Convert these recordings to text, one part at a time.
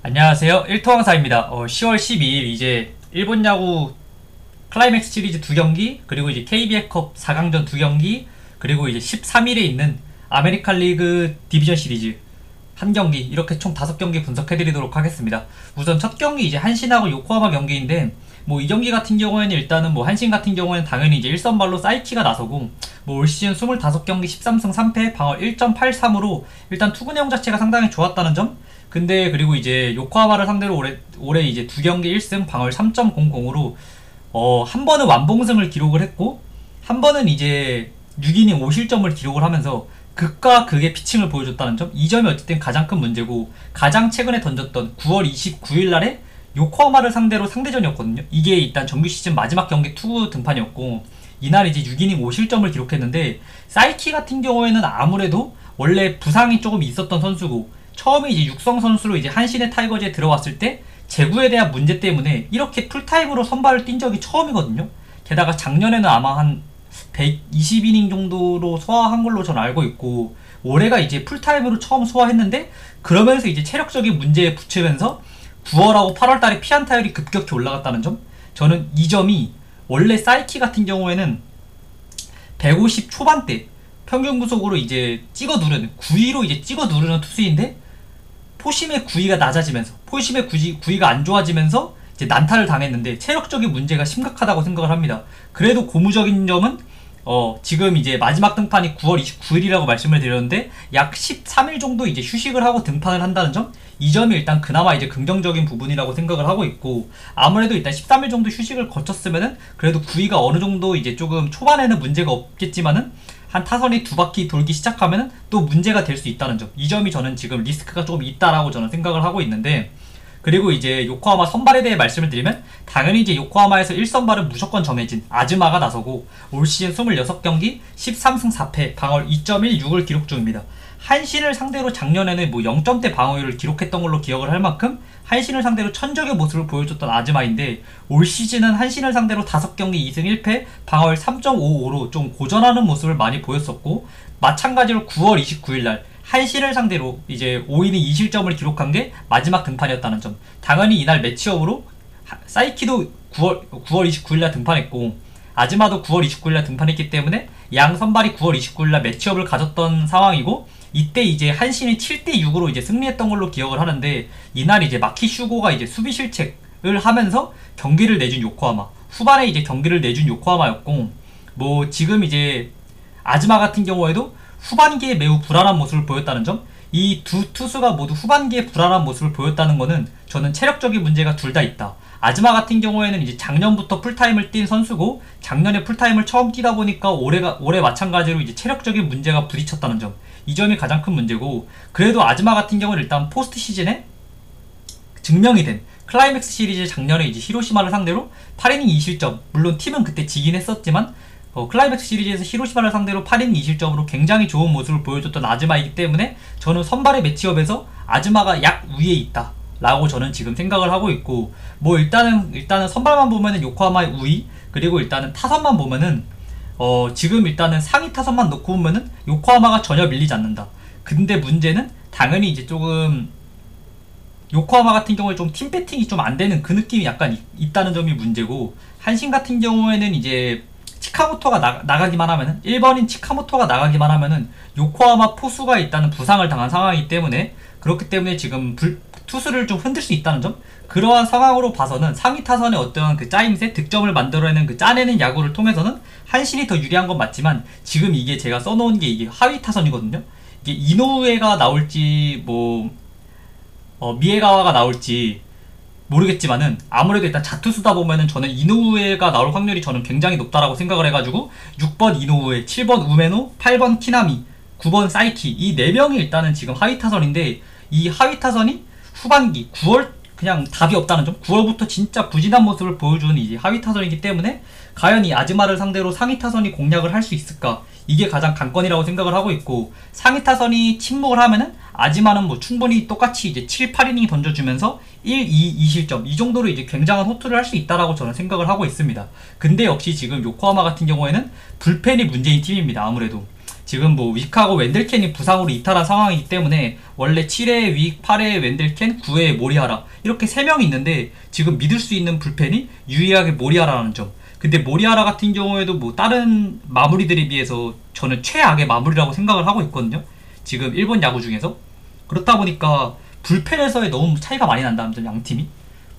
안녕하세요. 1토왕사입니다. 10월 12일 이제 일본 야구 클라이맥스 시리즈 2경기, 그리고 이제 KBL컵 4강전 2경기, 그리고 이제 13일에 있는 아메리칸 리그 디비전 시리즈 1경기, 이렇게 총 5경기 분석해드리도록 하겠습니다. 우선 첫 경기 이제 한신하고 요코하마 경기인데, 뭐 이 경기 같은 경우에는 일단은 뭐 한신 같은 경우에는 당연히 이제 1선발로 사이키가 나서고, 뭐 올 시즌 25경기 13승 3패 방어 1.83으로 일단 투구 내용 자체가 상당히 좋았다는 점. 근데 그리고 이제 요코하마를 상대로 올해 이제 2경기 1승 방어율 3.00으로 한 번은 완봉승을 기록을 했고, 한 번은 이제 6이닝 5실점을 기록을 하면서 극과 극의 피칭을 보여줬다는 점, 이 점이 어쨌든 가장 큰 문제고, 가장 최근에 던졌던 9월 29일 날에 요코하마를 상대로 상대전이었거든요. 이게 일단 정규 시즌 마지막 경기 투구 등판이었고, 이날 이제 6이닝 5실점을 기록했는데, 사이키 같은 경우에는 아무래도 원래 부상이 조금 있었던 선수고, 처음에 이제 육성 선수로 이제 한신의 타이거즈에 들어왔을 때 제구에 대한 문제 때문에 이렇게 풀타임으로 선발을 뛴 적이 처음이거든요. 게다가 작년에는 아마 한 120이닝 정도로 소화한 걸로 전 알고 있고, 올해가 이제 풀타임으로 처음 소화했는데, 그러면서 이제 체력적인 문제에 붙이면서 9월하고 8월 달에 피안타율이 급격히 올라갔다는 점, 저는 이 점이, 원래 사이키 같은 경우에는 150 초반대 평균 구속으로 이제 찍어 누르는 9위로 이제 찍어 누르는 투수인데, 포심의 구위가 낮아지면서, 포심의 구위가 안 좋아지면서 이제 난타를 당했는데 체력적인 문제가 심각하다고 생각을 합니다. 그래도 고무적인 점은 지금 이제 마지막 등판이 9월 29일이라고 말씀을 드렸는데, 약 13일 정도 이제 휴식을 하고 등판을 한다는 점, 이 점이 일단 그나마 이제 긍정적인 부분이라고 생각을 하고 있고, 아무래도 일단 13일 정도 휴식을 거쳤으면은 그래도 구위가 어느 정도 이제 조금 초반에는 문제가 없겠지만은 한 타선이 2바퀴 돌기 시작하면 또 문제가 될 수 있다는 점, 이 점이 저는 지금 리스크가 조금 있다라고 저는 생각을 하고 있는데, 그리고 이제 요코하마 선발에 대해 말씀을 드리면, 당연히 이제 요코하마에서 1선발은 무조건 정해진 아즈마가 나서고, 올 시즌 26경기 13승 4패 방어율 2.16을 기록 중입니다. 한신을 상대로 작년에는 뭐 0점대 방어율을 기록했던 걸로 기억을 할 만큼 한신을 상대로 천적의 모습을 보여줬던 아즈마인데, 올 시즌은 한신을 상대로 5경기 2승 1패 방어율 3.55로 좀 고전하는 모습을 많이 보였었고, 마찬가지로 9월 29일날 한신을 상대로 이제 5이닝 2실점을 기록한 게 마지막 등판이었다는 점, 당연히 이날 매치업으로 사이키도 9월 29일날 등판했고, 아즈마도 9월 29일날 등판했기 때문에 양 선발이 9월 29일날 매치업을 가졌던 상황이고, 이때 이제 한신이 7대6으로 이제 승리했던 걸로 기억을 하는데, 이날 이제 마키 슈고가 이제 수비 실책을 하면서 경기를 내준 요코하마, 후반에 이제 경기를 내준 요코하마였고, 뭐 지금 이제 아즈마 같은 경우에도 후반기에 매우 불안한 모습을 보였다는 점, 이 두 투수가 모두 후반기에 불안한 모습을 보였다는 거는 저는 체력적인 문제가 둘 다 있다. 아즈마 같은 경우에는 이제 작년부터 풀타임을 뛴 선수고, 작년에 풀타임을 처음 뛰다 보니까 올해 마찬가지로 이제 체력적인 문제가 부딪혔다는 점, 이 점이 가장 큰 문제고, 그래도 아즈마 같은 경우는 일단 포스트 시즌에 증명이 된 클라이맥스 시리즈 작년에 이제 히로시마를 상대로 8이닝 2실점, 물론 팀은 그때 지긴 했었지만 클라이맥스 시리즈에서 히로시마를 상대로 8이닝 2실점으로 굉장히 좋은 모습을 보여줬던 아즈마이기 때문에, 저는 선발의 매치업에서 아즈마가 약 위에 있다 라고 저는 지금 생각을 하고 있고, 뭐 일단은 선발만 보면은 요코하마의 우위, 그리고 일단은 타선만 보면은 지금 일단은 상위 타선만 놓고 보면은 요코하마가 전혀 밀리지 않는다. 근데 문제는 당연히 이제 조금 요코하마 같은 경우에 좀 팀 배팅이 좀 안 되는 그 느낌이 약간 있다는 점이 문제고, 한신 같은 경우에는 이제 치카모토가 나가기만 하면은, 1번인 치카모토가 나가기만 하면은 요코하마 포수가 일단은 부상을 당한 상황이기 때문에, 그렇기 때문에 지금 투수를 좀 흔들 수 있다는 점, 그러한 상황으로 봐서는 상위 타선의 어떤 그 짜임새, 득점을 만들어내는 그 짜내는 야구를 통해서는 한신이 더 유리한 건 맞지만, 지금 이게 제가 써놓은 게 이게 하위 타선이거든요. 이게 이노우에가 나올지 미에가와가 나올지 모르겠지만은, 아무래도 일단 자투수다 보면은 저는 이노우에가 나올 확률이 저는 굉장히 높다라고 생각을 해가지고, 6번 이노우에, 7번 우메노, 8번 키나미, 9번 사이키, 이 4명이 일단은 지금 하위 타선인데, 이 하위 타선이 후반기 9월 그냥 답이 없다는 점, 9월부터 진짜 부진한 모습을 보여주는 이제 하위 타선이기 때문에, 과연 이 아즈마를 상대로 상위 타선이 공략을 할 수 있을까, 이게 가장 관건이라고 생각을 하고 있고, 상위 타선이 침묵을 하면은 아즈마는 뭐 충분히 똑같이 이제 7, 8이닝 던져주면서 1, 2, 2실점 이 정도로 이제 굉장한 호투를 할 수 있다라고 저는 생각을 하고 있습니다. 근데 역시 지금 요코하마 같은 경우에는 불펜이 문제인 팀입니다. 아무래도 지금 뭐 윅하고 웬델켄이 부상으로 이탈한 상황이기 때문에 원래 7회 윅, 8회 웬델켄, 9회 모리하라 이렇게 3명이 있는데 지금 믿을 수 있는 불펜이 유일하게 모리하라라는 점. 근데 모리하라 같은 경우에도 뭐 다른 마무리들에 비해서 저는 최악의 마무리라고 생각을 하고 있거든요. 지금 일본 야구 중에서. 그렇다 보니까 불펜에서의 너무 차이가 많이 난다는 점, 양팀이.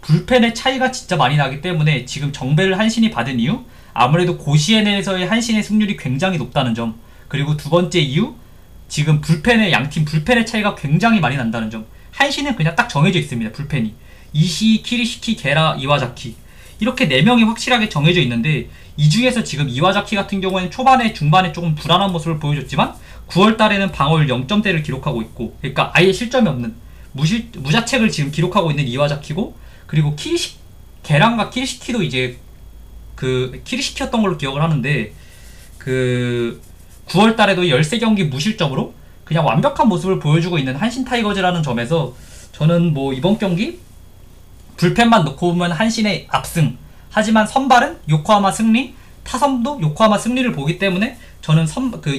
불펜의 차이가 진짜 많이 나기 때문에 지금 정배를 한신이 받은 이유, 아무래도 고시엔에서의 한신의 승률이 굉장히 높다는 점, 그리고 두 번째 이유, 지금 불펜의 양팀 불펜의 차이가 굉장히 많이 난다는 점. 한신은 그냥 딱 정해져 있습니다. 불펜이 이시, 키리시키, 게라, 이와자키 이렇게 4명이 확실하게 정해져 있는데, 이 중에서 지금 이와자키 같은 경우에는 초반에 중반에 조금 불안한 모습을 보여줬지만 9월달에는 방어율 0점대를 기록하고 있고, 그러니까 아예 실점이 없는 무자책을 지금 기록하고 있는 이와자키고, 그리고 게랑과 키리시키도 이제 그 키리시키였던 걸로 기억을 하는데, 그 9월달에도 13경기 무실점으로 그냥 완벽한 모습을 보여주고 있는 한신 타이거즈라는 점에서 저는 뭐 이번 경기 불펜만 놓고 보면 한신의 압승, 하지만 선발은 요코하마 승리, 타선도 요코하마 승리를 보기 때문에 저는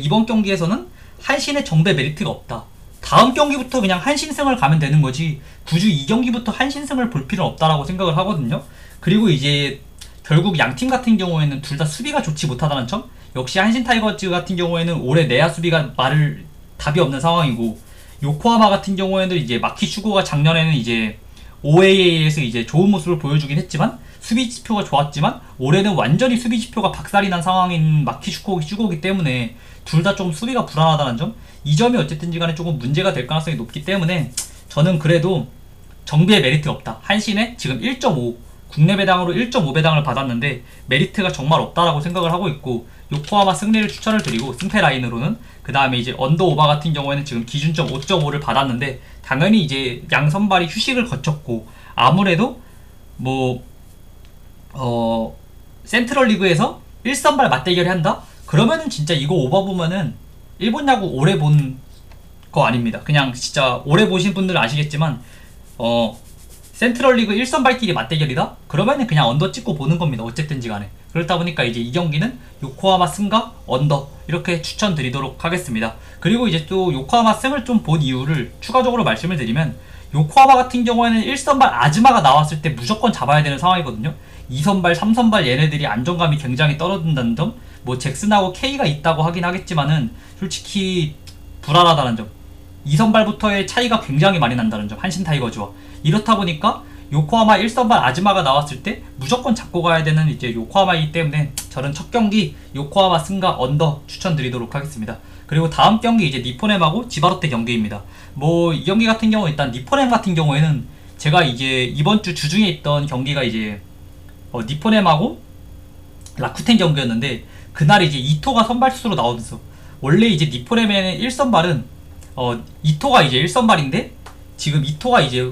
이번 경기에서는 한신의 정배 메리트가 없다. 다음 경기부터 그냥 한신승을 가면 되는 거지 굳이 이 경기부터 한신승을 볼 필요는 없다라고 생각을 하거든요. 그리고 이제 결국 양팀 같은 경우에는 둘 다 수비가 좋지 못하다는 점. 역시 한신 타이거즈 같은 경우에는 올해 내야 수비가 답이 없는 상황이고, 요코하마 같은 경우에는 이제 마키 슈고가 작년에는 이제 OAA에서 이제 좋은 모습을 보여주긴 했지만 수비 지표가 좋았지만 올해는 완전히 수비 지표가 박살이 난 상황인 마키 슈고이기 때문에 둘 다 좀 수비가 불안하다는 점, 이 점이 어쨌든지 간에 조금 문제가 될 가능성이 높기 때문에 저는 그래도 정비의 메리트가 없다. 한신에 지금 1.5 국내 배당으로 1.5배당을 받았는데 메리트가 정말 없다라고 생각을 하고 있고, 요코하마 승리를 추천을 드리고, 승패 라인으로는 그 다음에 이제 언더 오바 같은 경우에는 지금 기준점 5.5를 받았는데, 당연히 이제 양 선발이 휴식을 거쳤고, 아무래도 뭐 센트럴 리그에서 1선발 맞대결을 한다? 그러면은 진짜 이거 오버 보면은 일본 야구 오래 본 거 아닙니다. 그냥 진짜 오래 보신 분들은 아시겠지만 센트럴 리그 1선발끼리 맞대결이다? 그러면은 그냥 언더 찍고 보는 겁니다. 어쨌든지 간에. 그렇다 보니까 이제 이 경기는 요코하마 승과 언더 이렇게 추천드리도록 하겠습니다. 그리고 이제 또 요코하마 승을 좀 본 이유를 추가적으로 말씀을 드리면, 요코하마 같은 경우에는 1선발 아즈마가 나왔을 때 무조건 잡아야 되는 상황이거든요. 2선발, 3선발 얘네들이 안정감이 굉장히 떨어진다는 점, 뭐 잭슨하고 K가 있다고 하긴 하겠지만은 솔직히 불안하다는 점, 2선발부터의 차이가 굉장히 많이 난다는 점, 한신 타이거즈와. 이렇다 보니까 요코하마 1선발 아즈마가 나왔을 때 무조건 잡고 가야 되는 이제 요코하마이기 때문에 저는 첫 경기 요코하마 승과 언더 추천드리도록 하겠습니다. 그리고 다음 경기 이제 니포넴하고 지바롯데 경기입니다. 뭐 이 경기 같은 경우 일단 니포넴 같은 경우에는 제가 이제 이번 주 주중에 있던 경기가 이제 니포넴하고 라쿠텐 경기였는데, 그날 이제 이토가 선발 투수로 나오면서, 원래 이제 니포넴에는 1선발은 이토가 이제 1선발인데 지금 이토가 이제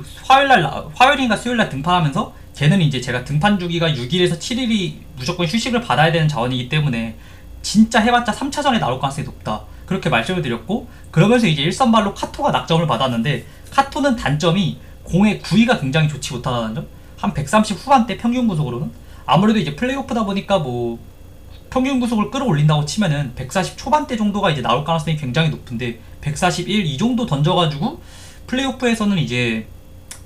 화요일인가 수요일날 등판하면서, 걔는 이제 제가 등판 주기가 6일에서 7일이 무조건 휴식을 받아야 되는 자원이기 때문에 진짜 해봤자 3차전에 나올 가능성이 높다, 그렇게 말씀을 드렸고, 그러면서 이제 1선발로 카토가 낙점을 받았는데, 카토는 단점이 공의 구위가 굉장히 좋지 못하다는 점, 한 130 후반대 평균 구속으로는. 아무래도 이제 플레이오프다 보니까 뭐 평균 구속을 끌어올린다고 치면은 140 초반대 정도가 이제 나올 가능성이 굉장히 높은데, 141 이 정도 던져가지고 플레이오프에서는 이제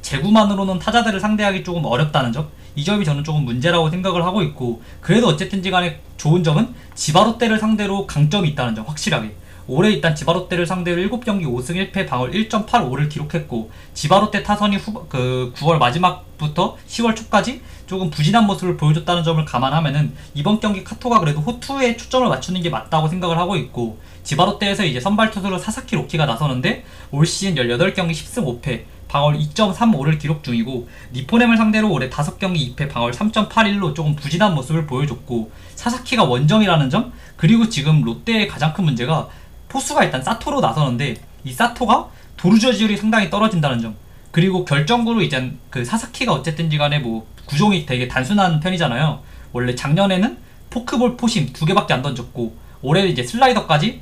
제구만으로는 타자들을 상대하기 조금 어렵다는 점, 이 점이 저는 조금 문제라고 생각을 하고 있고, 그래도 어쨌든지 간에 좋은 점은 지바롯데를 상대로 강점이 있다는 점, 확실하게. 올해 일단 지바롯데를 상대로 7경기 5승 1패 방어율 1.85를 기록했고, 지바롯데 타선이 9월 마지막부터 10월 초까지 조금 부진한 모습을 보여줬다는 점을 감안하면은 이번 경기 카토가 그래도 호투에 초점을 맞추는 게 맞다고 생각을 하고 있고, 지바롯데에서 이제 선발 투수로 사사키 로키가 나서는데 올 시즌 18경기 10승 5패 방어율 2.35를 기록 중이고, 니포넴을 상대로 올해 5경기 2패 방어율 3.81로 조금 부진한 모습을 보여줬고, 사사키가 원정이라는 점, 그리고 지금 롯데의 가장 큰 문제가 포수가 일단 사토로 나서는데, 이 사토가 도루저지율이 상당히 떨어진다는 점, 그리고 결정구로 이제 그 사사키가 어쨌든지 간에 뭐 구종이 되게 단순한 편이잖아요. 원래 작년에는 포크볼 포심 2개밖에 안 던졌고, 올해는 이제 슬라이더까지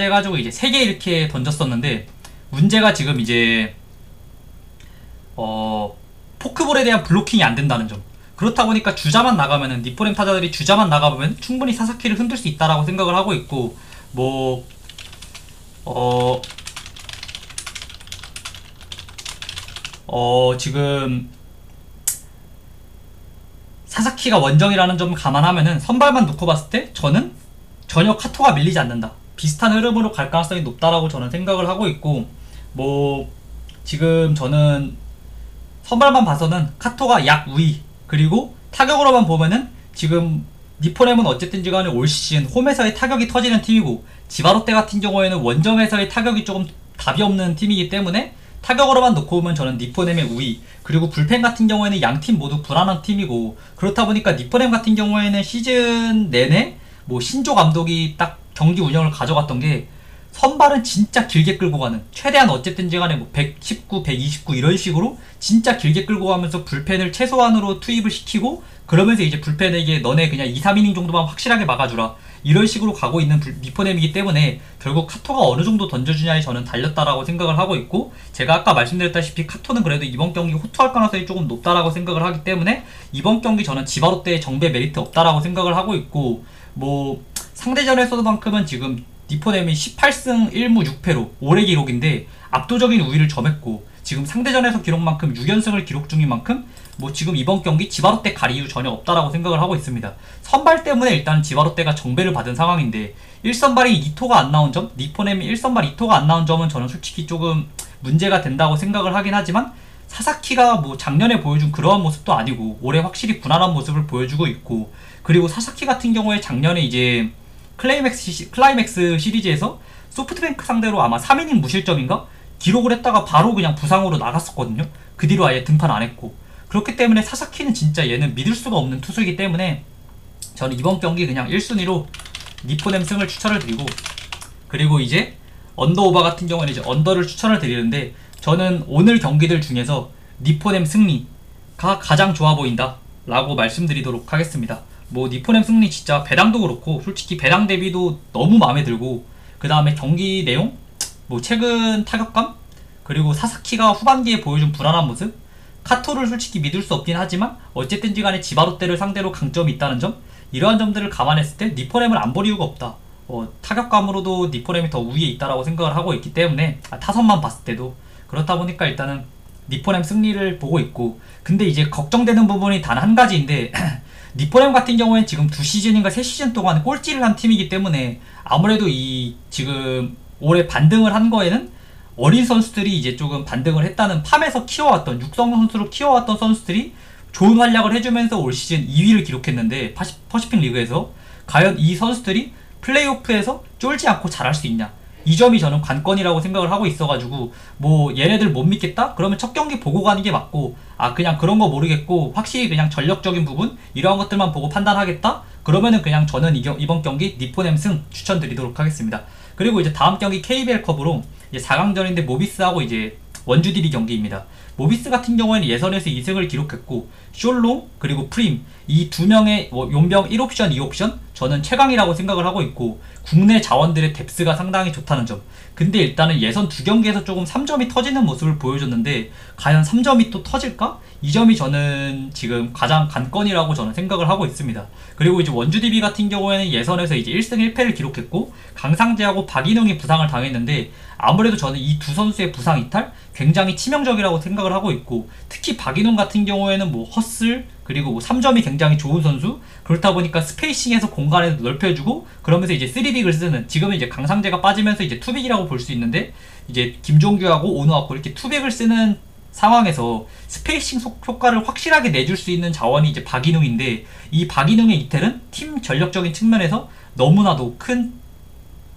해가지고 이제 3개 이렇게 던졌었는데, 문제가 지금 이제 포크볼에 대한 블로킹이 안 된다는 점, 그렇다 보니까 주자만 나가면은 니포렘 타자들이 주자만 나가보면 충분히 사사키를 흔들 수 있다라고 생각을 하고 있고 뭐 지금 사사키가 원정이라는 점을 감안하면은 선발만 놓고 봤을 때 저는 전혀 카토가 밀리지 않는다. 비슷한 흐름으로 갈 가능성이 높다라고 저는 생각을 하고 있고 뭐 지금 저는 선발만 봐서는 카토가 약 우위 그리고 타격으로만 보면은 지금 니포렘은 어쨌든지 간에 올 시즌 홈에서의 타격이 터지는 팀이고 지바롯데 같은 경우에는 원정에서의 타격이 조금 답이 없는 팀이기 때문에 타격으로만 놓고 보면 저는 니포렘의 우위 그리고 불펜 같은 경우에는 양팀 모두 불안한 팀이고 그렇다 보니까 니포렘 같은 경우에는 시즌 내내 뭐 신조 감독이 딱 경기 운영을 가져갔던 게 선발은 진짜 길게 끌고 가는 최대한 어쨌든지 간에 뭐 119, 129 이런 식으로 진짜 길게 끌고 가면서 불펜을 최소한으로 투입을 시키고 그러면서 이제 불펜에게 너네 그냥 2, 3이닝 정도만 확실하게 막아주라 이런 식으로 가고 있는 니포넴이기 때문에 결국 카토가 어느 정도 던져주냐에 저는 달렸다라고 생각을 하고 있고 제가 아까 말씀드렸다시피 카토는 그래도 이번 경기 호투할 가능성이 조금 높다라고 생각을 하기 때문에 이번 경기 저는 지바롯데의 정배 메리트 없다라고 생각을 하고 있고 뭐 상대전에서만큼은 지금 니포넴이 18승 1무 6패로 올해 기록인데 압도적인 우위를 점했고 지금 상대전에서 기록만큼 6연승을 기록 중인 만큼 뭐 지금 이번 경기 지바롯데 갈 이유 전혀 없다라고 생각을 하고 있습니다. 선발 때문에 일단 지바롯데가 정배를 받은 상황인데 1선발이 2토가 안 나온 점, 니포넴이 1선발 2토가 안 나온 점은 저는 솔직히 조금 문제가 된다고 생각을 하긴 하지만 사사키가 뭐 작년에 보여준 그러한 모습도 아니고 올해 확실히 무난한 모습을 보여주고 있고 그리고 사사키 같은 경우에 작년에 이제 클라이맥스 시리즈에서 소프트뱅크 상대로 아마 3이닝 무실점인가? 기록을 했다가 바로 그냥 부상으로 나갔었거든요. 그 뒤로 아예 등판 안 했고 그렇기 때문에 사사키는 진짜 얘는 믿을 수가 없는 투수이기 때문에 저는 이번 경기 그냥 1순위로 니포넴 승을 추천을 드리고 그리고 이제 언더오버 같은 경우는 이제 언더를 추천을 드리는데 저는 오늘 경기들 중에서 니포넴 승리가 가장 좋아 보인다 라고 말씀드리도록 하겠습니다. 뭐 니포넴 승리 진짜 배당도 그렇고 솔직히 배당 대비도 너무 마음에 들고 그 다음에 경기 내용 뭐 최근 타격감 그리고 사사키가 후반기에 보여준 불안한 모습 카토를 솔직히 믿을 수 없긴 하지만 어쨌든지 간에 지바롯데를 상대로 강점이 있다는 점 이러한 점들을 감안했을 때 니포렘을 안 볼 이유가 없다. 타격감으로도 니포렘이 더 우위에 있다라고 생각을 하고 있기 때문에 타선만 봤을 때도 그렇다 보니까 일단은 니포렘 승리를 보고 있고 근데 이제 걱정되는 부분이 단 한 가지인데 니포렘 같은 경우엔 지금 2시즌인가 3시즌 동안 꼴찌를 한 팀이기 때문에 아무래도 이 지금 올해 반등을 한 거에는 어린 선수들이 이제 조금 반등을 했다는 팜에서 키워왔던 육성 선수로 키워왔던 선수들이 좋은 활약을 해주면서 올 시즌 2위를 기록했는데 퍼시픽 리그에서 과연 이 선수들이 플레이오프에서 쫄지 않고 잘할 수 있냐 이 점이 저는 관건이라고 생각을 하고 있어가지고 뭐 얘네들 못 믿겠다? 그러면 첫 경기 보고 가는 게 맞고 그냥 그런 거 모르겠고 확실히 그냥 전력적인 부분 이러한 것들만 보고 판단하겠다? 그러면은 그냥 저는 이번 경기 니포넴 승 추천드리도록 하겠습니다. 그리고 이제 다음 경기 KBL컵으로 이제 4강전인데 모비스하고 이제 원주DB 경기입니다. 모비스 같은 경우에는 예선에서 2승을 기록했고 숄롱 그리고 프림 이 두 명의 용병 1옵션 2옵션 저는 최강이라고 생각을 하고 있고 국내 자원들의 뎁스가 상당히 좋다는 점 근데 일단은 예선 두 경기에서 조금 3점이 터지는 모습을 보여줬는데 과연 3점이 또 터질까? 이 점이 저는 지금 가장 관건이라고 저는 생각을 하고 있습니다. 그리고 이제 원주DB 같은 경우에는 예선에서 이제 1승 1패를 기록했고 강상재하고 박인웅이 부상을 당했는데 아무래도 저는 이 두 선수의 부상 이탈 굉장히 치명적이라고 생각을 하고 있고 특히 박인웅 같은 경우에는 뭐 헛슬 그리고 뭐 3점이 굉장히 좋은 선수 그렇다 보니까 스페이싱에서 공간을 넓혀주고 그러면서 이제 3빅을 쓰는 지금은 이제 강상재가 빠지면서 이제 투빅이라고 볼 수 있는데 이제 김종규하고 오누아코 이렇게 투빅을 쓰는 상황에서 스페이싱 효과를 확실하게 내줄 수 있는 자원이 이제 박인웅인데 이 박인웅의 이탈은 팀 전력적인 측면에서 너무나도 큰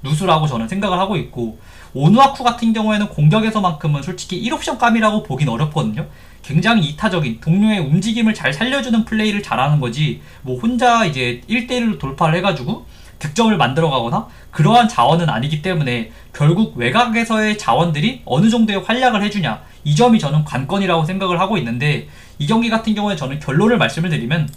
누수라고 저는 생각을 하고 있고 오누아쿠 같은 경우에는 공격에서만큼은 솔직히 1옵션 감이라고 보긴 어렵거든요. 굉장히 이타적인 동료의 움직임을 잘 살려주는 플레이를 잘하는 거지 뭐 혼자 이제 1대1로 돌파를 해가지고 득점을 만들어가거나 그러한 자원은 아니기 때문에 결국 외곽에서의 자원들이 어느 정도의 활약을 해주냐 이 점이 저는 관건이라고 생각을 하고 있는데 이 경기 같은 경우에 저는 결론을 말씀을 드리면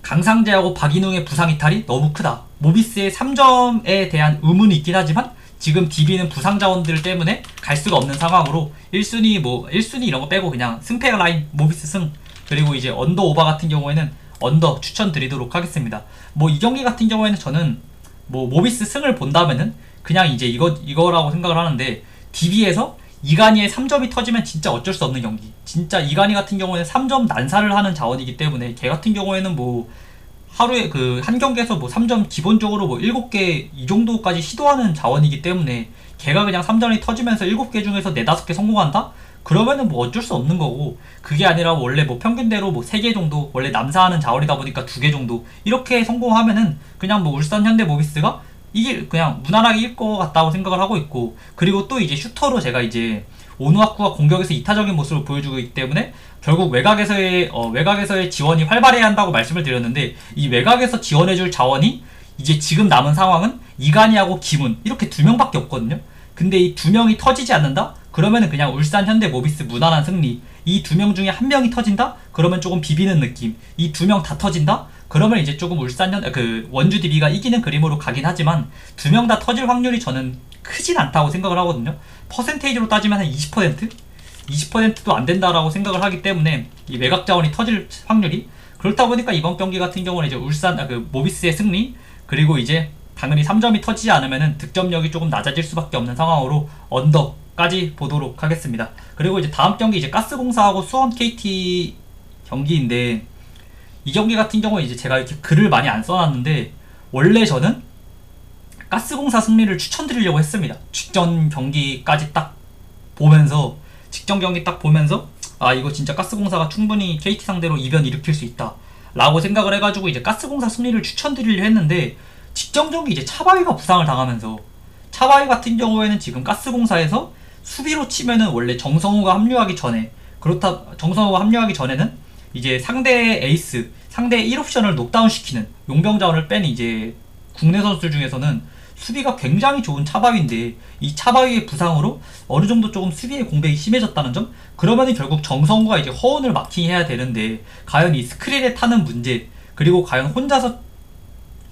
강상재하고 박인웅의 부상 이탈이 너무 크다. 모비스의 3점에 대한 의문이 있긴 하지만 지금 DB는 부상 자원들 때문에 갈 수가 없는 상황으로 1순위 이런 거 빼고 그냥 승패 라인 모비스 승 그리고 이제 언더 오버 같은 경우에는 언더 추천드리도록 하겠습니다. 뭐 이 경기 같은 경우에는 저는 뭐 모비스 승을 본다면은 그냥 이제 이거라고 생각을 하는데, DB에서 이가니의 3점이 터지면 진짜 어쩔 수 없는 경기. 진짜 이가니 같은 경우에는 3점 난사를 하는 자원이기 때문에, 걔 같은 경우에는 뭐 하루에 그 한 경기에서 뭐 3점 기본적으로 뭐 7개 이 정도까지 시도하는 자원이기 때문에, 걔가 그냥 3점이 터지면서 7개 중에서 4, 5개 성공한다? 그러면은 뭐 어쩔 수 없는 거고, 그게 아니라 원래 뭐 평균대로 뭐 3개 정도 원래 남사하는 자원이다 보니까 2개 정도 이렇게 성공하면은 그냥 뭐 울산 현대 모비스가 그냥 무난하게 이길 것 같다고 생각을 하고 있고, 그리고 또 이제 슈터로 제가 이제 오누아쿠가 공격에서 이타적인 모습을 보여주고 있기 때문에 결국 외곽에서의 지원이 활발해야 한다고 말씀을 드렸는데, 이 외곽에서 지원해줄 자원이 이제 지금 남은 상황은 이간이하고 김훈 이렇게 2명밖에 없거든요. 근데 이 2명이 터지지 않는다? 그러면은 그냥 울산 현대 모비스 무난한 승리. 이 2명 중에 1명이 터진다? 그러면 조금 비비는 느낌. 이 2명 다 터진다? 그러면 이제 조금 원주 DB가 이기는 그림으로 가긴 하지만, 2명 다 터질 확률이 저는 크진 않다고 생각을 하거든요. 퍼센테이지로 따지면 한 20%? 20%도 안 된다라고 생각을 하기 때문에, 이 외곽 자원이 터질 확률이, 그렇다 보니까 이번 경기 같은 경우는 이제 모비스의 승리, 그리고 이제 당연히 3점이 터지지 않으면은 득점력이 조금 낮아질 수밖에 없는 상황으로 언더까지 보도록 하겠습니다. 그리고 이제 다음 경기 이제 가스공사하고 수원 KT 경기인데, 이 경기 같은 경우에 이제 제가 이렇게 글을 많이 안 써놨는데, 원래 저는 가스공사 승리를 추천드리려고 했습니다. 직전 경기 딱 보면서 아, 이거 진짜 가스공사가 충분히 KT 상대로 이변 일으킬 수 있다 라고 생각을 해가지고 이제 가스공사 승리를 추천드리려 했는데, 직전 경기 이제 차바위가 부상을 당하면서, 차바위 같은 경우에는 지금 가스공사에서 수비로 치면은 원래 정성우가 합류하기 전에는 이제 상대의 에이스, 상대의 1옵션을 녹다운 시키는 용병 자원을 뺀 이제 국내 선수들 중에서는 수비가 굉장히 좋은 차바위인데, 이 차바위의 부상으로 어느 정도 조금 수비의 공백이 심해졌다는 점? 그러면은 결국 정성우가 이제 허운을 마킹해야 되는데, 과연 이 스크린에 타는 문제, 그리고 과연 혼자서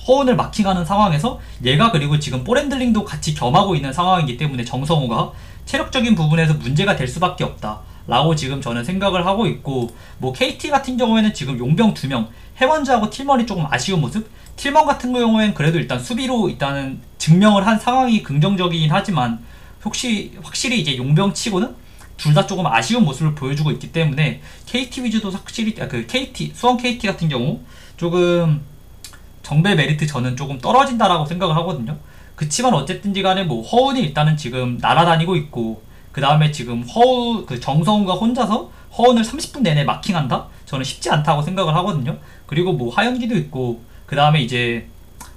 허운을 마킹하는 상황에서 얘가, 그리고 지금 볼핸들링도 같이 겸하고 있는 상황이기 때문에 정성우가 체력적인 부분에서 문제가 될 수밖에 없다 라고 지금 저는 생각을 하고 있고, 뭐 KT 같은 경우에는 지금 용병 2명, 해원즈하고 틸먼이 조금 아쉬운 모습. 틸먼 같은 경우에는 그래도 일단 수비로 일단은 증명을 한 상황이 긍정적이긴 하지만, 확실히 이제 용병 치고는 둘 다 조금 아쉬운 모습을 보여주고 있기 때문에, KT 위주도 확실히 수원 KT 같은 경우 조금 정배 메리트 저는 조금 떨어진다라고 생각을 하거든요. 그치만 어쨌든지 간에 뭐 허운이 일단은 지금 날아다니고 있고, 그 다음에 지금 정성우가 혼자서 허운을 30분 내내 마킹한다? 저는 쉽지 않다고 생각을 하거든요. 그리고 뭐 하연기도 있고, 그 다음에 이제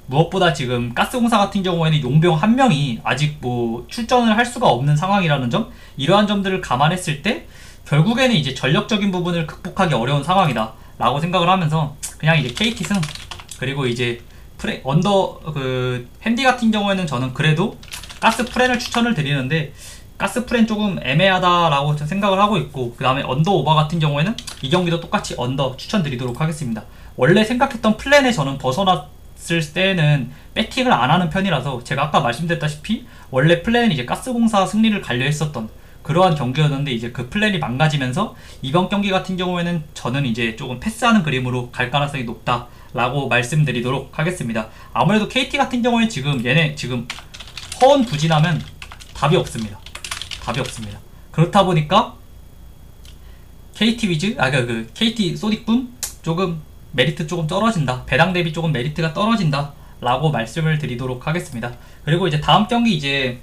무엇보다 지금 가스공사 같은 경우에는 용병 1명이 아직 뭐 출전을 할 수가 없는 상황이라는 점, 이러한 점들을 감안했을 때 결국에는 이제 전력적인 부분을 극복하기 어려운 상황이다 라고 생각을 하면서 그냥 이제 KT 승, 그리고 이제 핸디 같은 경우에는 저는 그래도 가스 프렌을 추천을 드리는데, 가스 프렌 조금 애매하다라고 생각을 하고 있고, 그 다음에 언더 오버 같은 경우에는 이 경기도 똑같이 언더 추천드리도록 하겠습니다. 원래 생각했던 플랜에 저는 벗어났을 때는 배팅을 안 하는 편이라서, 제가 아까 말씀드렸다시피 원래 플랜은 이제 가스공사 승리를 가려 했었던 그러한 경기였는데, 이제 그 플랜이 망가지면서 이번 경기 같은 경우에는 저는 이제 조금 패스하는 그림으로 갈 가능성이 높다 라고 말씀드리도록 하겠습니다. 아무래도 KT 같은 경우에 지금 허운 부진하면 답이 없습니다. 그렇다 보니까 KT 소닉붐 조금 메리트 조금 떨어진다, 배당 대비 조금 메리트가 떨어진다 라고 말씀을 드리도록 하겠습니다. 그리고 이제 다음 경기 이제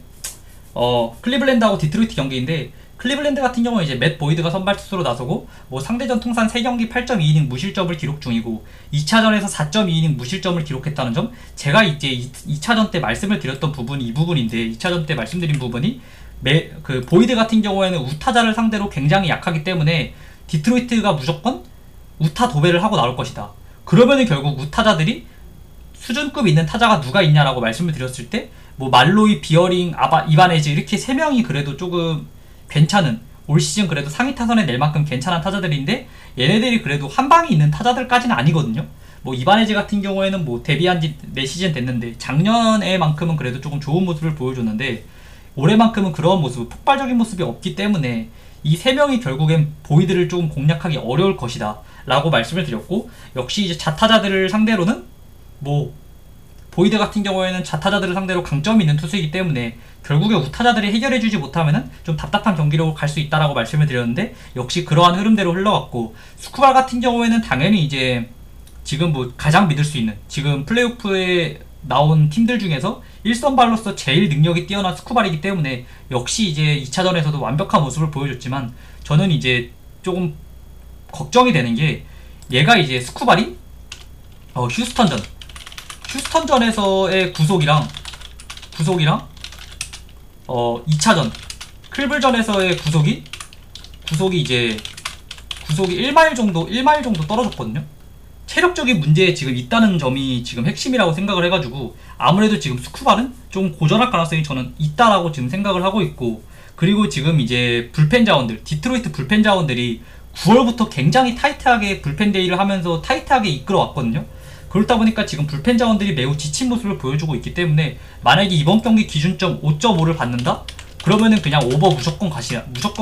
클리블랜드하고 디트로이트 경기인데, 클리블랜드 같은 경우는 이제 맷 보이드가 선발 투수로 나서고, 뭐 상대전 통산 3경기 8.2이닝 무실점을 기록 중이고, 2차전에서 4.2이닝 무실점을 기록했다는 점, 제가 이제 2차전 때 말씀을 드렸던 부분이 이 부분인데, 2차전 때 말씀드린 부분이 보이드 같은 경우에는 우타자를 상대로 굉장히 약하기 때문에 디트로이트가 무조건 우타 도배를 하고 나올 것이다. 그러면은 결국 우타자들이 수준급 있는 타자가 누가 있냐라고 말씀을 드렸을 때, 뭐 말로이, 비어링, 이바네즈 이렇게 3명이 그래도 조금 괜찮은, 올 시즌 그래도 상위 타선에 낼 만큼 괜찮은 타자들인데, 얘네들이 그래도 한 방이 있는 타자들까지는 아니거든요. 뭐 이바네즈 같은 경우에는 뭐 데뷔한 지 4시즌 됐는데 작년에만큼은 그래도 조금 좋은 모습을 보여줬는데, 올해만큼은 그런 모습, 폭발적인 모습이 없기 때문에 이 세 명이 결국엔 보이드를 조금 공략하기 어려울 것이다 라고 말씀을 드렸고, 역시 이제 자타자들을 상대로는 뭐 보이드 같은 경우에는 자타자들을 상대로 강점이 있는 투수이기 때문에 결국에 우타자들이 해결해주지 못하면은 좀 답답한 경기로 갈 수 있다라고 말씀을 드렸는데, 역시 그러한 흐름대로 흘러갔고, 스쿠발 같은 경우에는 당연히 이제 지금 뭐 가장 믿을 수 있는, 지금 플레이오프에 나온 팀들 중에서 1선발로서 제일 능력이 뛰어난 스쿠발이기 때문에 역시 이제 2차전에서도 완벽한 모습을 보여줬지만, 저는 이제 조금 걱정이 되는 게, 얘가 이제 스쿠발이 휴스턴전에서의 구속이랑 2차전 클블전에서의 구속이 이제 구속이 1마일 정도 떨어졌거든요. 체력적인 문제에 지금 있다는 점이 지금 핵심이라고 생각을 해가지고, 아무래도 지금 스쿠발은 좀 고전할 가능성이 저는 있다라고 지금 생각을 하고 있고, 그리고 지금 이제 불펜 자원들, 디트로이트 불펜 자원들이 9월부터 굉장히 타이트하게 불펜 데이를 하면서 타이트하게 이끌어 왔거든요. 그렇다 보니까 지금 불펜 자원들이 매우 지친 모습을 보여주고 있기 때문에, 만약에 이번 경기 기준점 5.5를 받는다? 그러면은 그냥 오버 무조건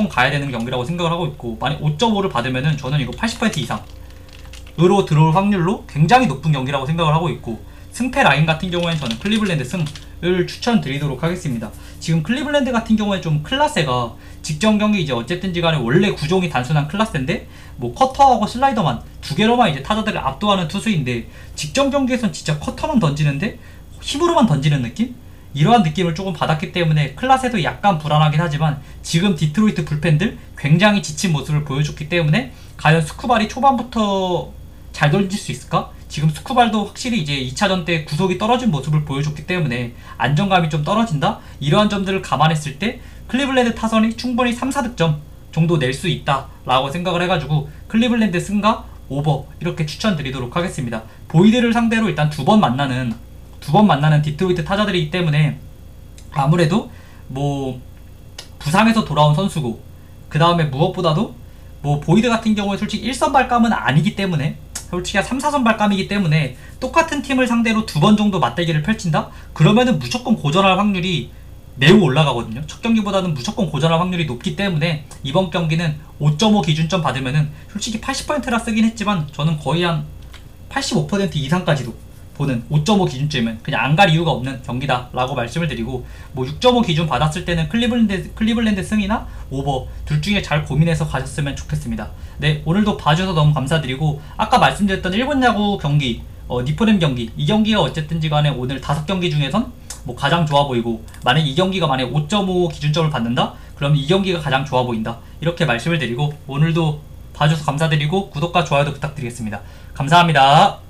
가야 되는 경기라고 생각을 하고 있고, 만약 5.5를 받으면은 저는 이거 80% 이상으로 들어올 확률로 굉장히 높은 경기라고 생각을 하고 있고, 승패 라인 같은 경우에는 저는 클리블랜드 승을 추천드리도록 하겠습니다. 지금 클리블랜드 같은 경우에 좀 클라세가 직전 경기 이제 어쨌든지 간에 원래 구종이 단순한 클라세인데 뭐 커터하고 슬라이더만 두 개로만 이제 타자들을 압도하는 투수인데, 직전 경기에선 진짜 커터만 던지는데 힘으로만 던지는 느낌? 이러한 느낌을 조금 받았기 때문에 클라세도 약간 불안하긴 하지만, 지금 디트로이트 불펜들 굉장히 지친 모습을 보여줬기 때문에 과연 스쿠발이 초반부터 잘 던질 수 있을까? 지금 스쿠발도 확실히 이제 2차전 때 구속이 떨어진 모습을 보여줬기 때문에 안정감이 좀 떨어진다? 이러한 점들을 감안했을 때 클리블랜드 타선이 충분히 3, 4득점 정도 낼 수 있다 라고 생각을 해가지고 클리블랜드 승과 오버 이렇게 추천드리도록 하겠습니다. 보이드를 상대로 일단 두 번 만나는 디트로이트 타자들이기 때문에 아무래도 뭐 부상에서 돌아온 선수고, 그 다음에 무엇보다도 뭐 보이드 같은 경우에 솔직히 1선발감은 아니기 때문에, 솔직히 3, 4선발감이기 때문에 똑같은 팀을 상대로 두 번 정도 맞대기를 펼친다? 그러면은 무조건 고전할 확률이 매우 올라가거든요. 첫 경기보다는 무조건 고전할 확률이 높기 때문에 이번 경기는 5.5 기준점 받으면은 솔직히 80%라 쓰긴 했지만 저는 거의 한 85% 이상까지도 보는 5.5 기준점이면 그냥 안 갈 이유가 없는 경기다 라고 말씀을 드리고, 뭐 6.5 기준 받았을 때는 클리블랜드 승이나 오버 둘 중에 잘 고민해서 가셨으면 좋겠습니다. 네, 오늘도 봐주셔서 너무 감사드리고, 아까 말씀드렸던 일본 야구 경기, 니포렘 경기, 이 경기가 어쨌든지 간에 오늘 5경기 중에선 뭐 가장 좋아 보이고, 만약 이 경기가 만약 5.5 기준점을 받는다? 그럼 이 경기가 가장 좋아 보인다, 이렇게 말씀을 드리고, 오늘도 봐주셔서 감사드리고 구독과 좋아요도 부탁드리겠습니다. 감사합니다.